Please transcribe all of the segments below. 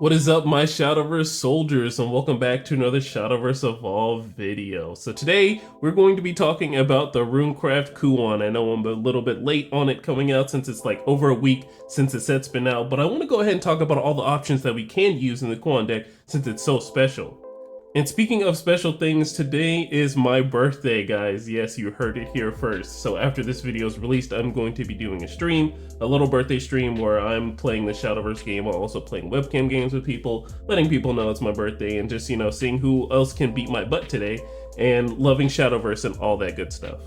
What is up, my Shadowverse soldiers, and welcome back to another Shadowverse Evolve video. So today, we're going to be talking about the Runecraft Kuon. I know I'm a little bit late on it coming out since it's like over a week since the set's been out, but I want to go ahead and talk about all the options that we can use in the Kuon deck since it's so special. And speaking of special things, today is my birthday, guys. Yes, you heard it here first. So after this video is released, I'm going to be doing a stream, a little birthday stream where I'm playing the Shadowverse game while also playing webcam games with people, letting people know it's my birthday, and just, seeing who else can beat my butt today, and loving Shadowverse and all that good stuff.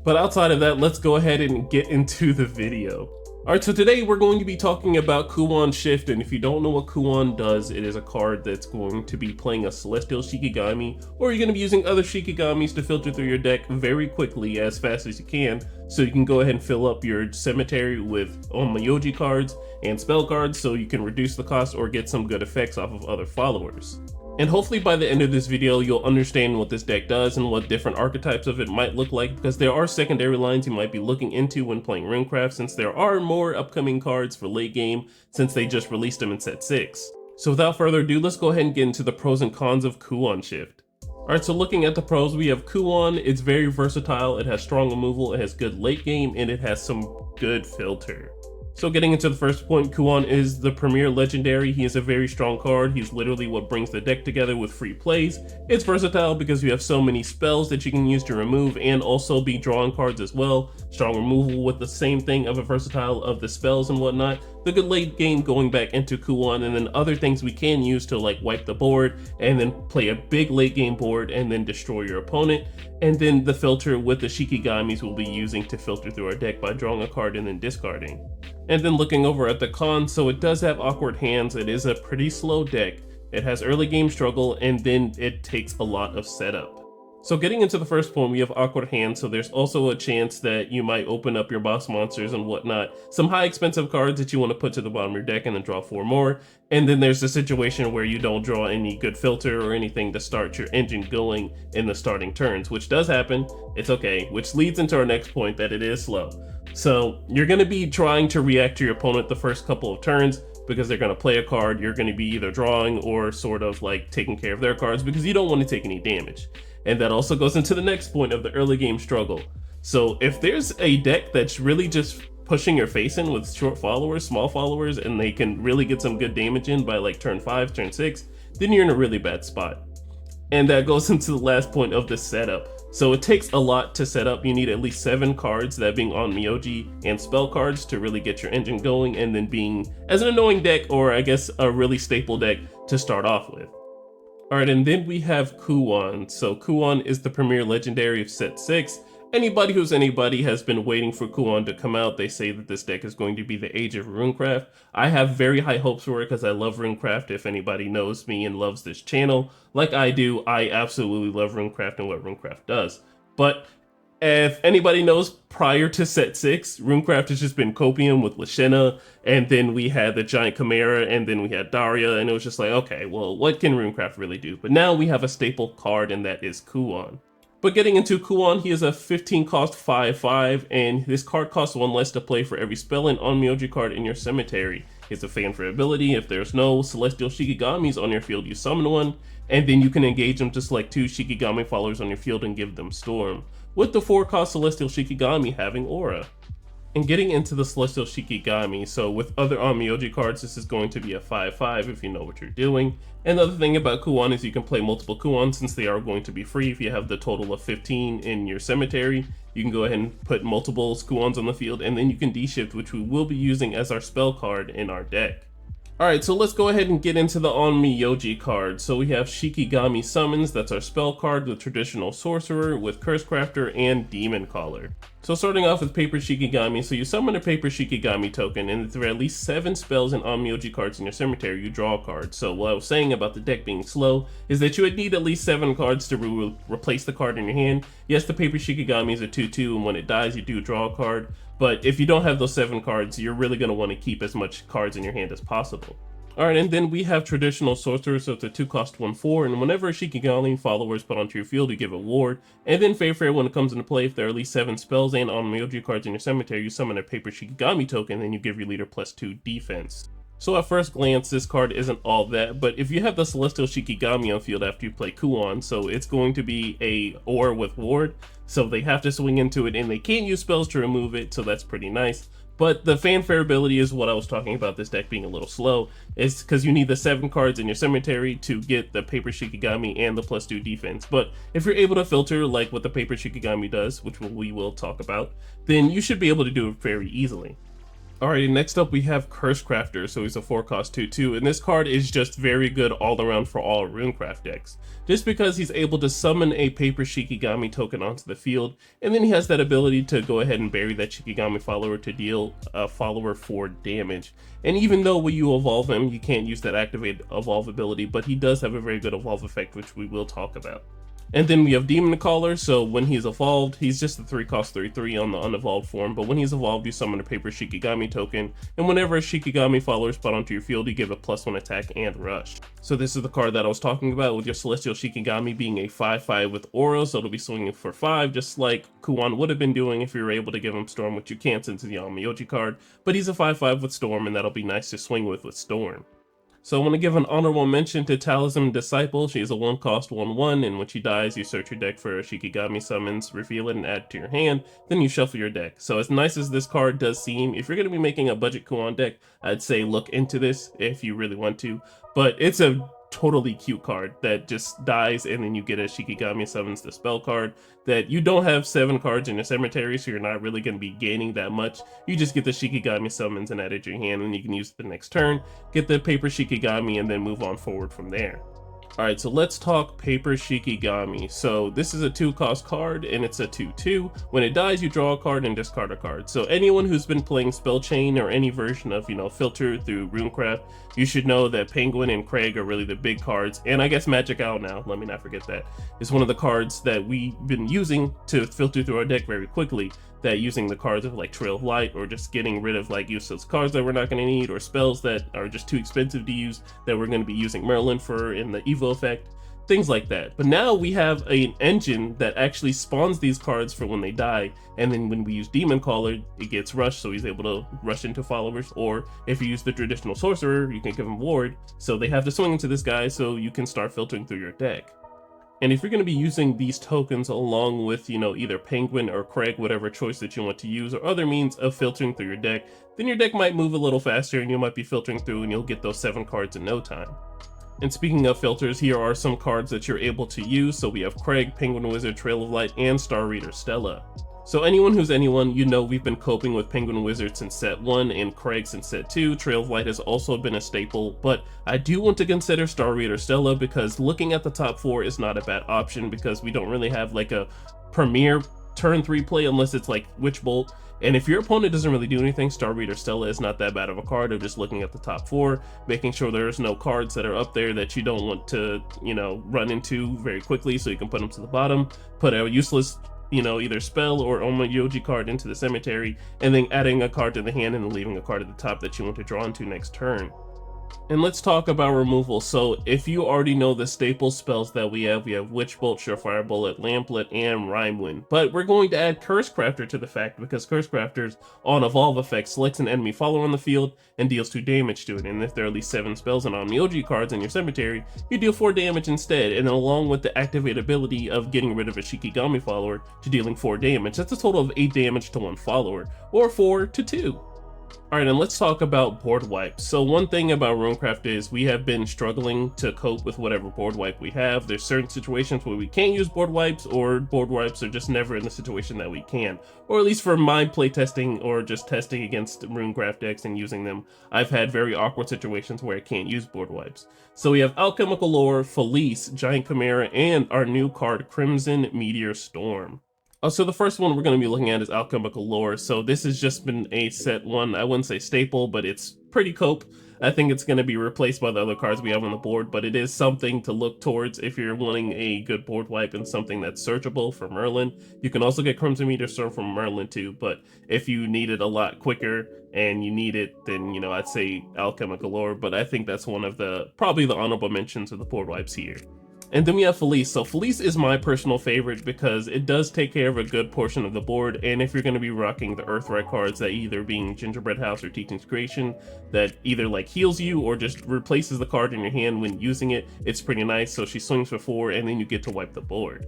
But outside of that, let's go ahead and get into the video. Alright, so today we're going to be talking about Kuon Shift, and if you don't know what Kuon does, it is a card that's going to be playing a Celestial Shikigami, or you're going to be using other Shikigamis to filter through your deck very quickly, as fast as you can, so you can go ahead and fill up your cemetery with Onmyoji cards and spell cards, so you can reduce the cost or get some good effects off of other followers. And hopefully by the end of this video, you'll understand what this deck does and what different archetypes of it might look like, because there are secondary lines you might be looking into when playing Runecraft, since there are more upcoming cards for late game since they just released them in set 6. So without further ado, let's go ahead and get into the pros and cons of Kuon Shift. Alright, so looking at the pros, we have Kuon. It's very versatile, it has strong removal, it has good late game, and it has some good filter. So getting into the first point, Kuon is the premier legendary. He is a very strong card. He's literally what brings the deck together with free plays. It's versatile because you have so many spells that you can use to remove and also be drawing cards as well. Strong removal with the same thing of a versatile of the spells and whatnot. The good late game going back into Kuon, and then other things we can use to like wipe the board and then play a big late game board and then destroy your opponent. And then the filter with the Shikigamis we'll be using to filter through our deck by drawing a card and then discarding. And then looking over at the cons, so it does have awkward hands. It is a pretty slow deck. It has early game struggle, and then it takes a lot of setup. So getting into the first point, we have awkward hands, so there's also a chance that you might open up your boss monsters and whatnot, some high expensive cards that you want to put to the bottom of your deck and then draw 4 more. And then there's a situation where you don't draw any good filter or anything to start your engine going in the starting turns, which does happen. It's okay, which leads into our next point, that it is slow. So you're going to be trying to react to your opponent the first couple of turns, because they're going to play a card. You're going to be either drawing or sort of like taking care of their cards because you don't want to take any damage. And that also goes into the next point of the early game struggle. So if there's a deck that's really just pushing your face in with short followers, small followers, and they can really get some good damage in by like turn 5, turn 6, then you're in a really bad spot. And that goes into the last point of the setup. So it takes a lot to set up. You need at least 7 cards, that being Onmyoji and spell cards, to really get your engine going, and then being as an annoying deck, or I guess a really staple deck to start off with. Alright, and then we have Kuon. So Kuon is the premier legendary of set 6. Anybody who's anybody has been waiting for Kuon to come out. They say that this deck is going to be the age of Runecraft. I have very high hopes for it because I love Runecraft. If anybody knows me and loves this channel, like I do, I absolutely love Runecraft and what Runecraft does. But if anybody knows, prior to set 6, Runecraft has just been copium with Lashena, and then we had the Giant Chimera, and then we had Daria, and it was just like, okay, well, what can Runecraft really do? But now we have a staple card, and that is Kuon. But getting into Kuon, he is a 15 cost 5/5, and this card costs 1 less to play for every spell and Onmyoji card in your cemetery. It's a fanfare ability. If there's no Celestial Shikigamis on your field, you summon one, and then you can engage them to select 2 Shikigami followers on your field and give them Storm, with the 4 cost Celestial Shikigami having Aura. And getting into the Celestial Shikigami, so with other Onmyoji cards, this is going to be a 5/5 if you know what you're doing. And the other thing about Kuon is you can play multiple Kuon since they are going to be free. If you have the total of 15 in your cemetery, you can go ahead and put multiple Kuons on the field, and then you can D-shift, which we will be using as our spell card in our deck. Alright, so let's go ahead and get into the Onmyoji cards. So we have Shikigami Summons, that's our spell card with Traditional Sorcerer, with Curse Crafter, and Demon Caller. So starting off with Paper Shikigami, so you summon a Paper Shikigami token, and if there are at least 7 spells and Onmyoji cards in your cemetery, you draw a card. So what I was saying about the deck being slow is that you would need at least 7 cards to replace the card in your hand. Yes, the Paper Shikigami is a 2/2, and when it dies, you do draw a card. But if you don't have those 7 cards, you're really going to want to keep as much cards in your hand as possible. Alright, and then we have Traditional Sorcerer, so it's a 2 cost 1/4, and whenever a Shikigami follower is put onto your field, you give a ward. And then Fanfare, when it comes into play, if there are at least 7 spells and Onmyoji cards in your cemetery, you summon a Paper Shikigami token, and you give your leader +2 defense. So at first glance, this card isn't all that, but if you have the Celestial Shikigami on field after you play Kuon, so it's going to be a Aura with Ward, so they have to swing into it and they can't use spells to remove it, so that's pretty nice. But the fanfare ability is what I was talking about this deck being a little slow, is because you need the 7 cards in your cemetery to get the Paper Shikigami and the +2 defense. But if you're able to filter like what the Paper Shikigami does, which we will talk about, then you should be able to do it very easily. Alrighty, next up we have Cursecrafter, so he's a 4-cost 2/2, and this card is just very good all around for all Runecraft decks. Just because he's able to summon a Paper Shikigami token onto the field, and then he has that ability to go ahead and bury that Shikigami follower to deal a follower 4 damage. And even though when you evolve him, you can't use that activated evolve ability, but he does have a very good evolve effect, which we will talk about. And then we have Demon Caller, so when he's evolved, he's just a 3-cost 3/3 on the unevolved form, but when he's evolved, you summon a Paper Shikigami token, and whenever a Shikigami follower is put onto your field, you give a +1 attack and rush. So this is the card that I was talking about, with your Celestial Shikigami being a 5/5 with Aura, so it'll be swinging for 5, just like Kuon would have been doing if you were able to give him Storm, which you can't since it's the Onmyoji card, but he's a 5/5 with Storm, and that'll be nice to swing with Storm. So I want to give an honorable mention to Talisman Disciple. She is a 1-cost 1/1, and when she dies, you search your deck for Shikigami summons, reveal it, and add it to your hand, then you shuffle your deck. So as nice as this card does seem, if you're going to be making a budget Kuon deck, I'd say look into this if you really want to. But it's a totally cute card that just dies, and then you get a Shikigami summons the spell card that you don't have 7 cards in your cemetery, so you're not really going to be gaining that much. You just get the Shikigami summons and add it to your hand, and you can use it the next turn, get the Paper Shikigami, and then move on forward from there. Alright, so let's talk Paper Shikigami. So this is a 2-cost card, and it's a 2/2. When it dies, you draw a card and discard a card. So anyone who's been playing Spell Chain or any version of, Filter through Runecraft, you should know that Penguin and Craig are really the big cards. And I guess Magic Owl now, let me not forget that, is one of the cards that we've been using to filter through our deck very quickly. That using the cards of like Trail of Light, or just getting rid of like useless cards that we're not going to need, or spells that are just too expensive to use that we're going to be using Merlin for in the Evo effect, things like that. But now we have an engine that actually spawns these cards for when they die, and then when we use Demon Caller, it gets rushed, so he's able to rush into followers, or if you use the traditional Sorcerer, you can give him Ward, so they have to swing into this guy so you can start filtering through your deck. And if you're going to be using these tokens along with, either Penguin or Craig, whatever choice that you want to use, or other means of filtering through your deck, then your deck might move a little faster and you might be filtering through and you'll get those 7 cards in no time. And speaking of filters, here are some cards that you're able to use. So we have Craig, Penguin Wizard, Trail of Light, and Star Reader Stella. So anyone who's anyone, we've been coping with Penguin Wizard since set 1 and Craig since set 2. Trail of Light has also been a staple, but I do want to consider Star Reader Stella because looking at the top 4 is not a bad option because we don't really have like a premier turn 3 play unless it's like Witch Bolt. And if your opponent doesn't really do anything, Star Reader Stella is not that bad of a card of just looking at the top 4, making sure there's no cards that are up there that you don't want to, run into very quickly so you can put them to the bottom, put a useless either spell or Onmyoji card into the cemetery, and then adding a card to the hand and then leaving a card at the top that you want to draw into next turn. And let's talk about removal. So if you already know the staple spells that we have Witch Bolt, Surefire Bullet, Lamplet, and Rhymewind. But we're going to add Cursecrafter to the fact because Cursecrafter's on evolve effect selects an enemy follower on the field and deals 2 damage to it. And if there are at least 7 spells and Onmyoji cards in your cemetery, you deal 4 damage instead. And then along with the activate ability of getting rid of a Shikigami follower to dealing 4 damage, that's a total of 8 damage to 1 follower, or 4 to 2. Alright, and let's talk about board wipes. So one thing about Runecraft is we have been struggling to cope with whatever board wipe we have. There's certain situations where we can't use board wipes, or board wipes are just never in the situation that we can. Or at least for my playtesting or just testing against Runecraft decks and using them, I've had very awkward situations where I can't use board wipes. So we have Alchemical Lore, Felice, Giant Chimera, and our new card Crimson Meteor Storm. So the first one we're going to be looking at is Alchemical Lore. So this has just been a set 1, I wouldn't say staple, but it's pretty cope. I think it's going to be replaced by the other cards we have on the board, but it is something to look towards if you're wanting a good board wipe and something that's searchable for Merlin. You can also get Crimson Meteor Storm from Merlin too, but if you need it a lot quicker and you need it, then, I'd say Alchemical Lore, but I think that's one of probably the honorable mentions of the board wipes here. And then we have Felice. So Felice is my personal favorite because it does take care of a good portion of the board. And if you're going to be rocking the Earthright cards, that either being Gingerbread House or Teaching's Creation, that either like heals you or just replaces the card in your hand when using it, it's pretty nice. So she swings for 4 and then you get to wipe the board.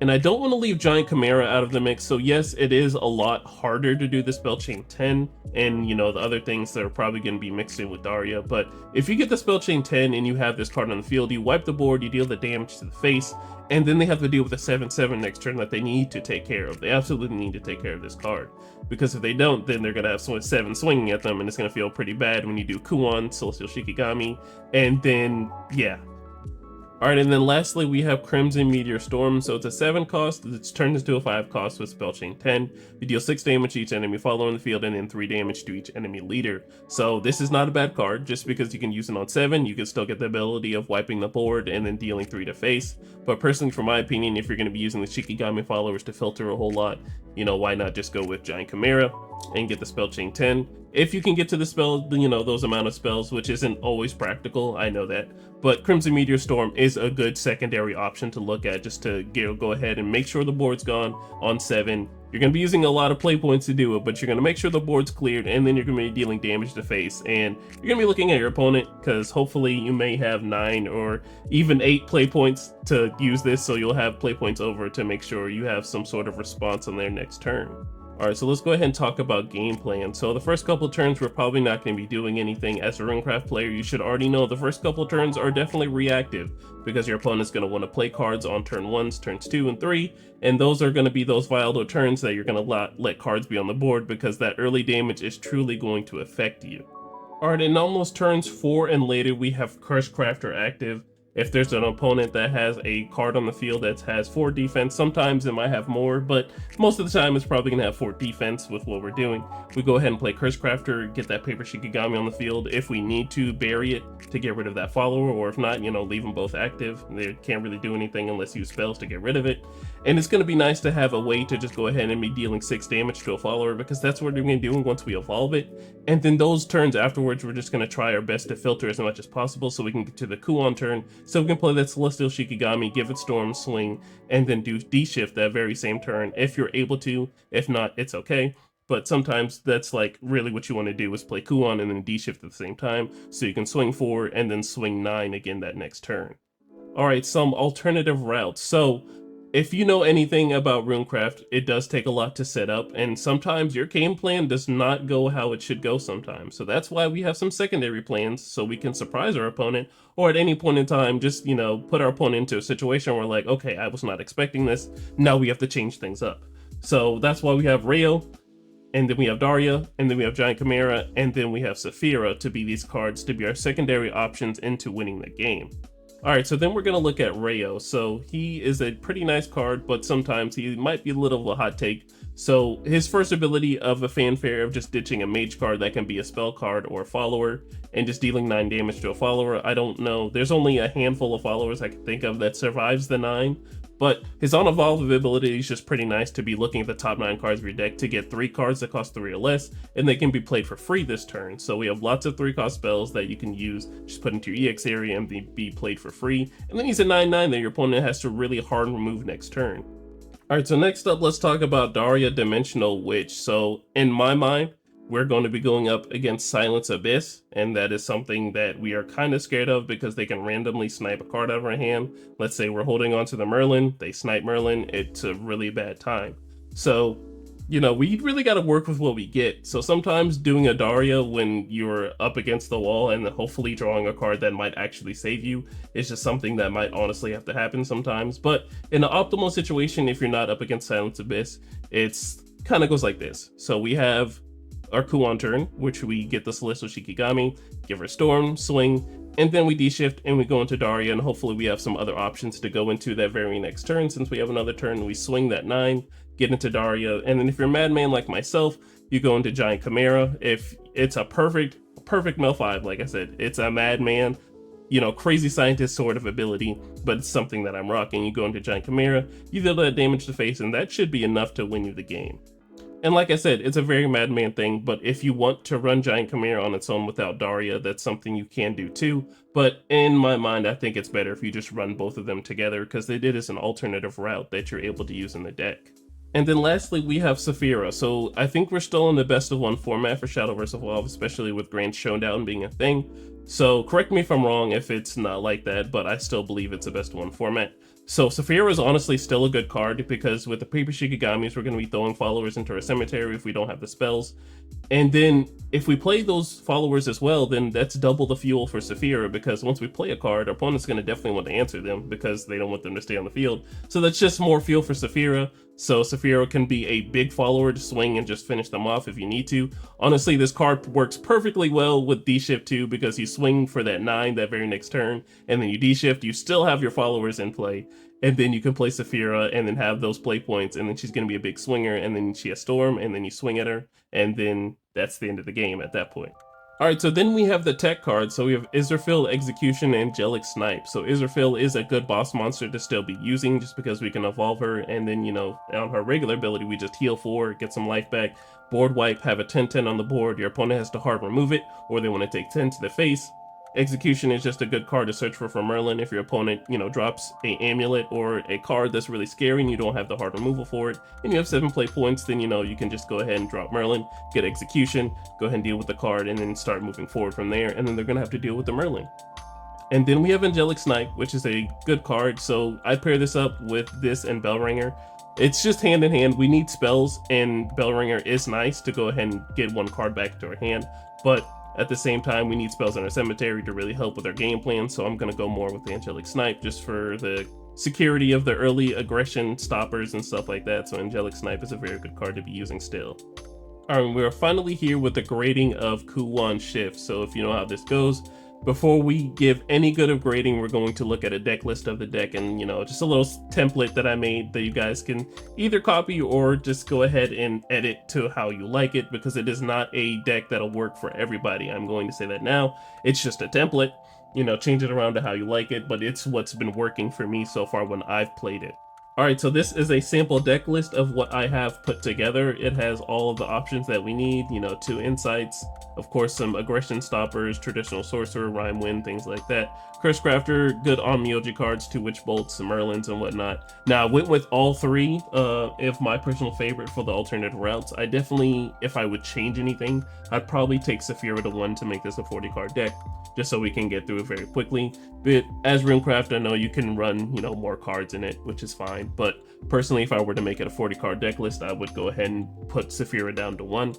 And I don't want to leave Giant Chimera out of the mix, so yes, it is a lot harder to do the Spell Chain 10, and you know, the other things that are probably going to be mixed in with Daria, but if you get the Spell Chain 10 and you have this card on the field, you wipe the board, you deal the damage to the face, and then they have to deal with a 7/7 next turn that they need to take care of. They absolutely need to take care of this card, because if they don't, then they're going to have 7 swinging at them, and it's going to feel pretty bad when you do Kuon, Celestial Shikigami, and then, yeah. Alright, and then lastly we have Crimson Meteor Storm. So it's a 7 cost, it's turned into a 5 cost with Spell Chain 10. You deal 6 damage to each enemy follower in the field and then 3 damage to each enemy leader. So this is not a bad card, just because you can use it on 7, you can still get the ability of wiping the board and then dealing 3 to face. But personally, for my opinion, if you're going to be using the Shikigami followers to filter a whole lot, you know, why not just go with Giant Chimera and get the Spell Chain 10? If you can get to the spell, you know, those amount of spells, which isn't always practical, I know that. But Crimson Meteor Storm is a good secondary option to look at, just to go ahead and make sure the board's gone on 7. You're going to be using a lot of play points to do it, but you're going to make sure the board's cleared, and then you're going to be dealing damage to face. And you're going to be looking at your opponent, because hopefully you may have 9 or even 8 play points to use this, so you'll have play points over to make sure you have some sort of response on their next turn. Alright, so let's go ahead and talk about game plan. So the first couple of turns, we're probably not going to be doing anything. As a Runecraft player, you should already know the first couple of turns are definitely reactive, because your opponent's going to want to play cards on turn 1s, turns 2, and 3, and those are going to be those Vialdo turns that you're going to let cards be on the board, because that early damage is truly going to affect you. Alright, and on those turns 4 and later, we have Crush Crafter active. If there's an opponent that has a card on the field that has 4 defense, sometimes it might have more, but most of the time it's probably going to have 4 defense with what we're doing. We go ahead and play Curse Crafter, get that Paper Shikigami on the field. If we need to, bury it to get rid of that follower, or if not, you know, leave them both active. They can't really do anything unless you use spells to get rid of it. And it's going to be nice to have a way to just go ahead and be dealing 6 damage to a follower, because that's what we're going to do once we evolve it. And then those turns afterwards, we're just going to try our best to filter as much as possible so we can get to the Kuon turn, so we can play that Celestial Shikigami, give it Storm, swing, and then do D-Shift that very same turn if you're able to. If not, it's okay. But sometimes that's like really what you want to do, is play Kuon and then D-Shift at the same time, so you can swing 4 and then swing 9 again that next turn. Alright, some alternative routes. So if you know anything about Runecraft, it does take a lot to set up, and sometimes your game plan does not go how it should go sometimes. So that's why we have some secondary plans, so we can surprise our opponent, or at any point in time, just, you know, put our opponent into a situation where like, okay, I was not expecting this, now we have to change things up. So that's why we have Rayo, and then we have Daria, and then we have Giant Chimera, and then we have Saphira to be these cards to be our secondary options into winning the game. Alright, so then we're going to look at Rayo. So he is a pretty nice card, but sometimes he might be a little of a hot take. So his first ability of a fanfare of just ditching a mage card that can be a spell card or a follower and just dealing 9 damage to a follower, I don't know. There's only a handful of followers I can think of that survives the 9. But his unevolved ability is just pretty nice to be looking at the top 9 cards of your deck to get 3 cards that cost 3 or less, and they can be played for free this turn. So we have lots of 3-cost spells that you can use, just put into your EX area and be played for free. And then he's a 9/9 that your opponent has to really hard remove next turn. Alright, so next up, let's talk about Daria Dimensional Witch. So in my mind, we're going to be going up against Silence Abyss, and that is something that we are kind of scared of because they can randomly snipe a card out of our hand. Let's say we're holding on to the Merlin, they snipe Merlin, it's a really bad time. So, you know, we really got to work with what we get. So sometimes doing a Daria when you're up against the wall and hopefully drawing a card that might actually save you is just something that might honestly have to happen sometimes. But in an optimal situation, if you're not up against Silence Abyss, it's kind of goes like this. So we have our Kuon turn, which we get the Celestial Shikigami, give her Storm, swing, and then we D-Shift and we go into Daria, and hopefully we have some other options to go into that very next turn. Since we have another turn, we swing that 9, get into Daria, and then if you're a madman like myself, you go into Giant Chimera. If it's a perfect Mel 5, like I said, it's a madman, you know, crazy scientist sort of ability, but it's something that I'm rocking. You go into Giant Chimera, you deal that damage to face, and that should be enough to win you the game. And like I said, it's a very Madman thing, but if you want to run Giant Chimera on its own without Daria, that's something you can do too. But in my mind, I think it's better if you just run both of them together, because it is an alternative route that you're able to use in the deck. And then lastly, we have Saphira. So I think we're still in the best of one format for Shadowverse Evolve, especially with Grand Showdown being a thing. So correct me if I'm wrong if it's not like that, but I still believe it's a best of one format. So Saphira is honestly still a good card, because with the Paper Shikigamis, we're going to be throwing followers into our cemetery if we don't have the spells. And then if we play those followers as well, then that's double the fuel for Saphira, because once we play a card, our opponent's going to definitely want to answer them because they don't want them to stay on the field. So that's just more fuel for Saphira. So Saphira can be a big follower to swing and just finish them off if you need to. Honestly, this card works perfectly well with D-Shift too, because you swing for that 9 that very next turn, and then you D-Shift, you still have your followers in play. And then you can play Saphira and then have those play points, and then she's going to be a big swinger, and then she has Storm, and then you swing at her, and then that's the end of the game at that point. Alright, so then we have the tech cards. So we have Israfil, Execution, Angelic Snipe. So Israfil is a good boss monster to still be using, just because we can evolve her, and then, you know, on her regular ability, we just heal 4, get some life back, board wipe, have a 10-10 on the board, your opponent has to hard remove it, or they want to take 10 to the face. Execution is just a good card to search for Merlin if your opponent, you know, drops a amulet or a card that's really scary and you don't have the hard removal for it, and you have 7 play points, then, you know, you can just go ahead and drop Merlin, get Execution, go ahead and deal with the card, and then start moving forward from there, and then they're gonna have to deal with the Merlin. And then we have Angelic Snipe, which is a good card, so I pair this up with this and Bellringer. It's just hand in hand. We need spells, and Bellringer is nice to go ahead and get 1 card back into our hand, but at the same time, we need spells in our cemetery to really help with our game plan, so I'm going to go more with the Angelic Snipe just for the security of the early aggression stoppers and stuff like that. So Angelic Snipe is a very good card to be using still. Alright, we are finally here with the grading of Kuon Shift. So if you know how this goes, before we give any good of grading, we're going to look at a deck list of the deck and, you know, just a little template that I made that you guys can either copy or just go ahead and edit to how you like it, because it is not a deck that'll work for everybody. I'm going to say that now. It's just a template, you know, change it around to how you like it, but it's what's been working for me so far when I've played it. Alright, so this is a sample deck list of what I have put together. It has all of the options that we need, you know, 2 insights, of course some aggression stoppers, traditional sorcerer, rhyme wind, things like that. Curse Crafter, good on Myoji cards, 2 Witch Bolts, some Merlins and whatnot. Now I went with all 3 of my personal favorite for the alternative routes. I definitely, if I would change anything, I'd probably take Saphira to 1 to make this a 40 card deck, just so we can get through it very quickly. But as Runecraft, I know you can run, you know, more cards in it, which is fine. But personally, if I were to make it a 40 card deck list, I would go ahead and put Saphira down to 1.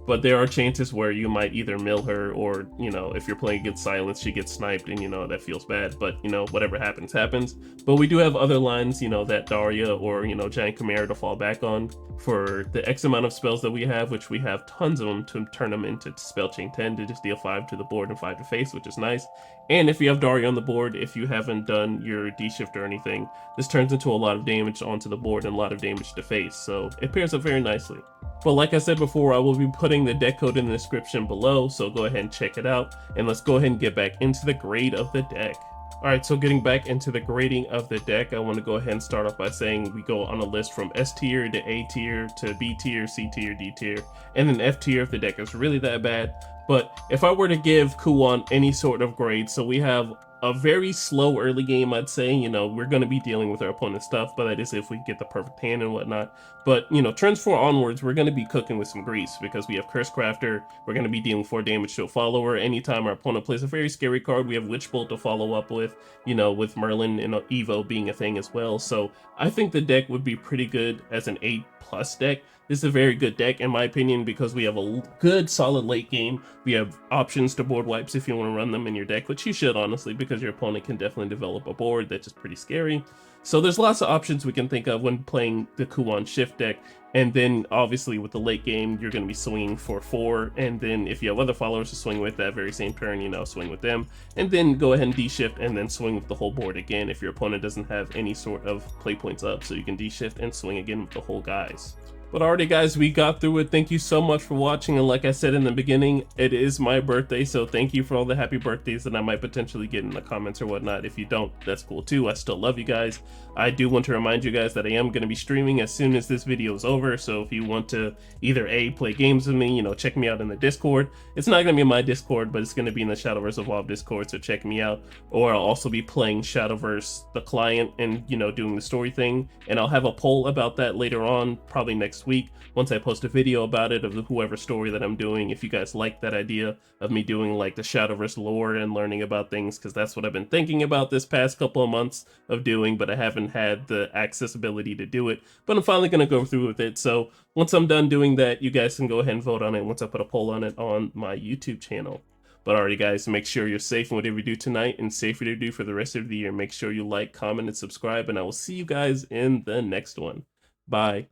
But there are chances where you might either mill her, or, you know, if you're playing against Silence, she gets sniped, and, you know, that feels bad. But, you know, whatever happens, happens. But we do have other lines, you know, that Daria or, you know, Giant Chimera to fall back on for the X amount of spells that we have, which we have tons of them to turn them into Spell Chain 10 to just deal 5 to the board and 5 to face, which is nice. And if you have Daria on the board, if you haven't done your D-Shift or anything, this turns into a lot of damage onto the board and a lot of damage to face, so it pairs up very nicely. But like I said before, I will be putting the deck code in the description below, so go ahead and check it out, and let's go ahead and get back into the grade of the deck. Alright, so getting back into the grading of the deck, I want to go ahead and start off by saying we go on a list from S tier to A tier to B tier, C tier, D tier, and then F tier if the deck is really that bad. But if I were to give Kuon any sort of grade, so we have a very slow early game, I'd say. You know, we're going to be dealing with our opponent's stuff, but that is if we get the perfect hand and whatnot. But, you know, turns 4 onwards, we're going to be cooking with some grease, because we have Curse Crafter, we're going to be dealing 4 damage to a follower. Anytime our opponent plays a very scary card, we have Witch Bolt to follow up with, you know, with Merlin and Evo being a thing as well. So I think the deck would be pretty good as an A+ deck. This is a very good deck in my opinion, because we have a good solid late game. We have options to board wipes if you want to run them in your deck, which you should honestly, because your opponent can definitely develop a board that's just pretty scary. So there's lots of options we can think of when playing the Kuon Shift deck. And then obviously with the late game, you're going to be swinging for 4, and then if you have other followers to swing with that very same turn, you know, swing with them, and then go ahead and D-Shift and then swing with the whole board again if your opponent doesn't have any sort of play points up, so you can D-Shift and swing again with the whole guys. But alrighty guys, we got through it. Thank you so much for watching, and like I said in the beginning, it is my birthday, so thank you for all the happy birthdays that I might potentially get in the comments or whatnot. If you don't, that's cool too. I still love you guys. I do want to remind you guys that I am going to be streaming as soon as this video is over, so if you want to either play games with me, check me out in the Discord. It's not going to be in my Discord, but it's going to be in the Shadowverse Evolved Discord, so check me out. Or I'll also be playing Shadowverse, the client, and doing the story thing, and I'll have a poll about that later on, probably next week, once I post a video about it of whoever story that I'm doing. If you guys like that idea of me doing like the Shadowverse lore and learning about things, because that's what I've been thinking about this past couple of months of doing, but I haven't had the accessibility to do it. But I'm finally going to go through with it, so once I'm done doing that, you guys can go ahead and vote on it once I put a poll on it on my YouTube channel. But alrighty guys, make sure you're safe in whatever you do tonight, and safer to do for the rest of the year. Make sure you like, comment, and subscribe, and I will see you guys in the next one. Bye.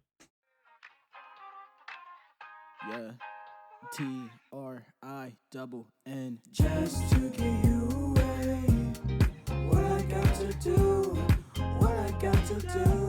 Yeah, TRINN. Just to get you away. What I got to do, what I got to do.